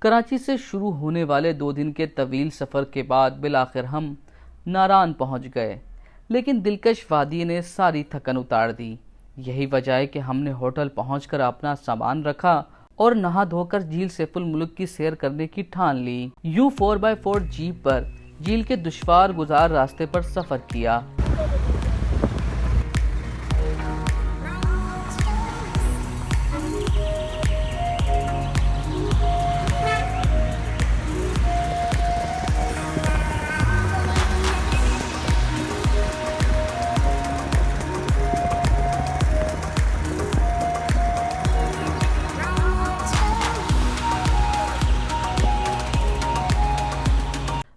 कराची से शुरू होने वाले 2 दिन के तवील सफ़र के बाद बिलाखिर हम नारान पहुंच गए, लेकिन दिलकश वादी ने सारी थकन उतार दी। यही वजह है कि हमने होटल पहुंचकर अपना सामान रखा और नहा धोकर झील सैफुल मुल्क की सैर करने की ठान ली। यूं 4x4 जीप पर झील के दुश्वार गुजार रास्ते पर सफ़र किया।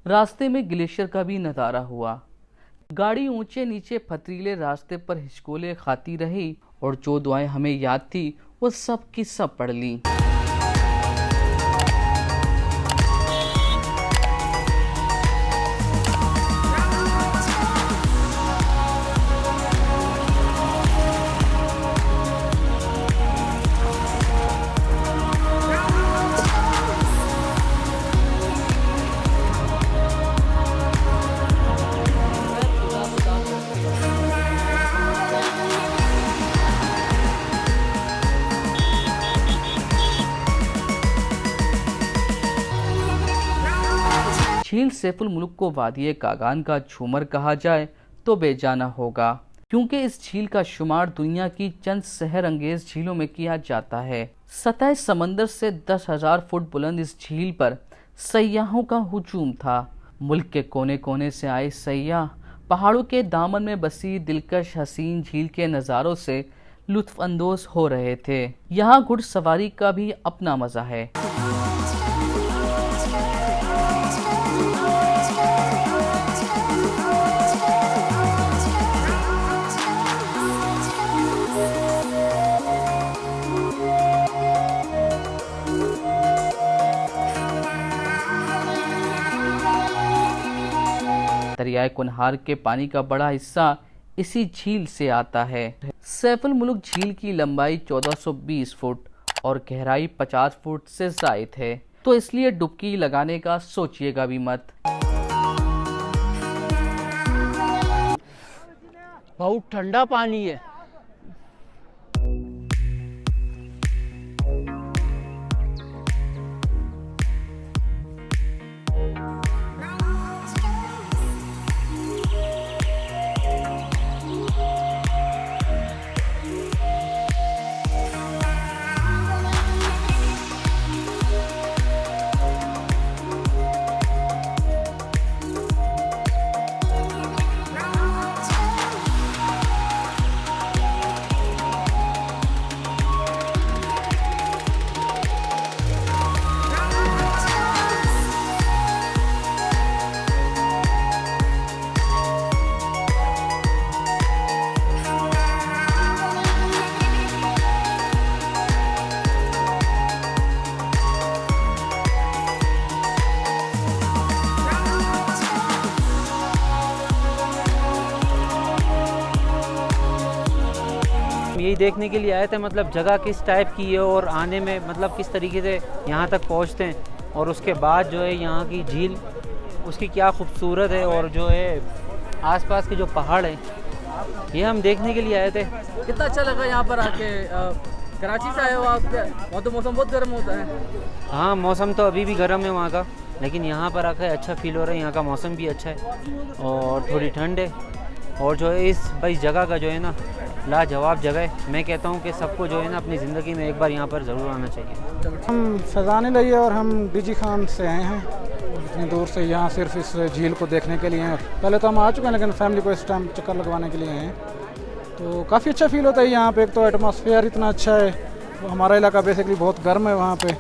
रास्ते में ग्लेशियर का भी नज़ारा हुआ। गाड़ी ऊंचे नीचे पथरीले रास्ते पर हिचकोले खाती रही और जो दुआएं हमें याद थी वो सब की सब पढ़ ली। झील सैफुल मुल्क को वादिये कागान का झूमर कहा जाए तो बेजाना होगा, क्योंकि इस झील का शुमार दुनिया की चंद सहर अंगेज झीलों में किया जाता है। सतह समंदर से 10,000 फुट बुलंद इस झील पर सयाहों का हुजूम था। मुल्क के कोने कोने से आए सयाह पहाड़ों के दामन में बसी दिलकश हसीन झील के नज़ारों से लुत्फ अंदोज हो रहे थे। यहाँ घुड़सवारी का भी अपना मजा है। दरियाए कुनहार के पानी का बड़ा हिस्सा इसी झील से आता है। सैफुल मुल्क झील की लंबाई 1420 फुट और गहराई 50 फुट से ज़ायद है, तो इसलिए डुबकी लगाने का सोचिएगा भी मत। बहुत ठंडा पानी है। यही देखने के लिए आए थे, मतलब जगह किस टाइप की है और आने में मतलब किस तरीके से यहाँ तक पहुँचते हैं, और उसके बाद जो है यहाँ की झील उसकी क्या खूबसूरत है, और जो है आसपास के जो पहाड़ हैं ये हम देखने के लिए आए थे। कितना अच्छा लगा यहाँ पर आके। कराची से आए हो आप? वहाँ तो मौसम बहुत गर्म होता है। हाँ, मौसम तो अभी भी गर्म है वहाँ का, लेकिन यहाँ पर आकर अच्छा फील हो रहा है। यहाँ का मौसम भी अच्छा है और थोड़ी ठंड है, और जो है इस जगह का जो है ना लाजवाब जगह है। मैं कहता हूँ कि सबको जो है ना अपनी ज़िंदगी में एक बार यहाँ पर ज़रूर आना चाहिए। हम फैज़ान लई और हम डीजी खान से आए हैं, इतनी दूर से यहाँ सिर्फ इस झील को देखने के लिए हैं। पहले तो हम आ चुके हैं, लेकिन फैमिली को इस टाइम चक्कर लगवाने के लिए हैं। तो काफ़ी अच्छा फील होता है यहाँ पे। एक तो एटमॉस्फेयर इतना अच्छा है, हमारा इलाका बेसिकली बहुत गर्म है वहाँ पे,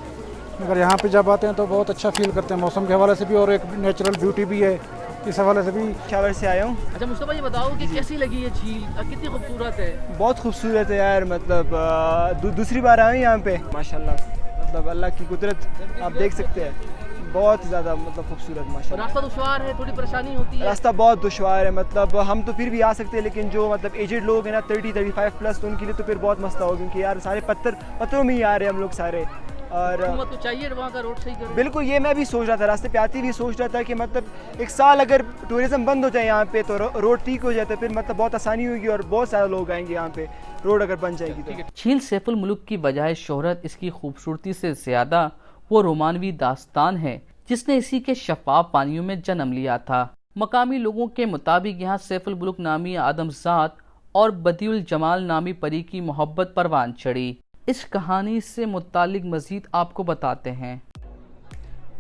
मगर यहाँ पे जब आते हैं तो बहुत अच्छा फील करते हैं मौसम के हवाले से भी, और एक नेचुरल ब्यूटी भी है इस हवाले से भी। शावर से आया हूँ। अच्छा मुस्तफा, ये बताओ कि कैसी लगी ये झील, कितनी खूबसूरत है? बहुत खूबसूरत है यार, मतलब दूसरी बार आया हूँ यहाँ पे, माशाल्लाह। मतलब अल्लाह की कुदरत आप देख सकते हैं, बहुत ज़्यादा मतलब खूबसूरत माशाल्लाह। रास्ता दुश्वार है, थोड़ी परेशानी होती है? रास्ता बहुत दुश्वार है, मतलब हम तो फिर भी आ सकते हैं, लेकिन जो मतलब एजेड लोग हैं ना 30-35 प्लस, तो उनके लिए तो फिर बहुत मसला होगा, क्योंकि यार सारे पत्थरों में ही आ रहे हैं हम लोग सारे। और हुकूमत को चाहिए वहाँ का रोड सही करे। बिल्कुल, ये मैं भी सोच रहा था, रास्ते पे आती भी सोच रहा था कि मतलब एक साल अगर टूरिज़्म बंद हो जाए यहाँ पे तो रोड ठीक हो जाए तो फिर मतलब बहुत आसानी होगी और बहुत सारे लोग आएंगे यहाँ पे, रोड अगर बन जाएगी तो। झील सैफुल मुल्क की बजाय शोहरत इसकी खूबसूरती से ज्यादा वो रोमानवी दास्तान है जिसने इसी के शफाफ पानियों में जन्म लिया था। मकामी लोगों के मुताबिक यहाँ सैफुल मुल्क नामी आदमजात और बदियुल जमाल नामी परी की मोहब्बत परवान चढ़ी। इस कहानी से मुतालिक मजीद आपको बताते हैं।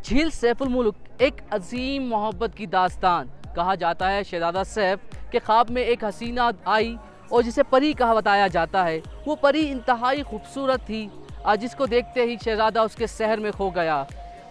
झील सैफुल मुल्क एक अजीम मोहब्बत की दास्तान। कहा जाता है शहजादा सैफ के ख्वाब में एक हसीना आई और जिसे परी कहा बताया जाता है। वो परी इंतहाई खूबसूरत थी, जिसको देखते ही शहजादा उसके शहर में खो गया।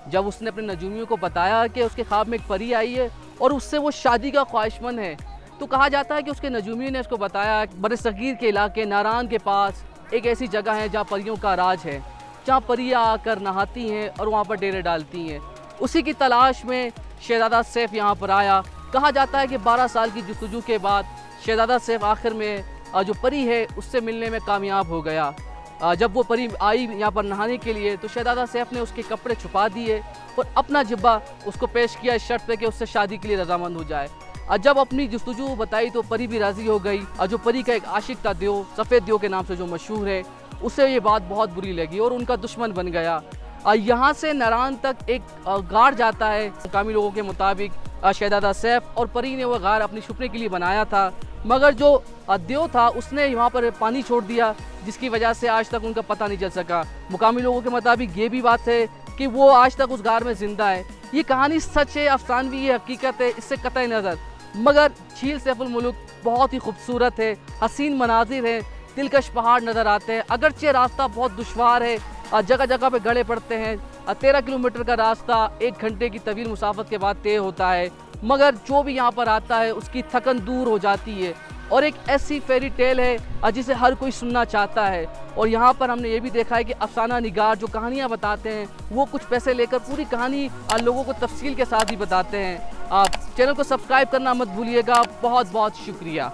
जब उसने अपने नजूमियों को बताया कि उसके ख्वाब में एक परी आई है और उससे वो शादी का ख्वाहिशमंद है, तो कहा जाता है कि उसके नजूमियों ने उसको बताया बरसगीर के इलाके नारान के पास एक ऐसी जगह है जहाँ परियों का राज है, जहाँ परियाँ आकर नहाती हैं और वहाँ पर डेरे डालती हैं। उसी की तलाश में शहजादा सैफ यहाँ पर आया। कहा जाता है कि 12 साल की जुस्तजू के बाद शहजादा सैफ आखिर में जो परी है उससे मिलने में कामयाब हो गया। जब वो परी आई यहाँ पर नहाने के लिए तो शहजादा सैफ ने उसके कपड़े छुपा दिए और अपना जिब्बा उसको पेश किया इस शर्त पे कि उससे शादी के लिए रजामंद हो जाए। जब अपनी जुस्तजू बताई तो परी भी राज़ी हो गई। जो परी का एक आशिक था देव, सफ़ेद देव के नाम से जो मशहूर है, उसे ये बात बहुत बुरी लगी और उनका दुश्मन बन गया। यहाँ से नारान तक एक गार जाता है। मुकामी लोगों के मुताबिक शहजादा सैफ और परी ने वह गार अपनी छुपने के लिए बनाया था, मगर जो देव था उसने यहाँ पर पानी छोड़ दिया, जिसकी वजह से आज तक उनका पता नहीं चल सका। मुकामी लोगों के मुताबिक ये भी बात है कि वो आज तक उस गार में जिंदा है। ये कहानी सच है, अफसानवी है, हकीकत है, इससे कतई नज़र। मगर झील सैफुल मुल्क बहुत ही खूबसूरत है, हसीन मनाजिर है, दिलकश पहाड़ नज़र आते हैं। अगरचे रास्ता बहुत दुश्वार है, जगह जगह पे गड़े पड़ते हैं। 13 किलोमीटर का रास्ता 1 घंटे की तवील मुसाफत के बाद तय होता है, मगर जो भी यहाँ पर आता है उसकी थकन दूर हो जाती है। और एक ऐसी फेरी टेल है जिसे हर कोई सुनना चाहता है। और यहाँ पर हमने ये भी देखा है कि अफसाना निगार जो कहानियाँ बताते हैं वो कुछ पैसे लेकर पूरी कहानी लोगों को तफसील के साथ ही बताते हैं। आप चैनल को सब्सक्राइब करना मत भूलिएगा। बहुत बहुत शुक्रिया।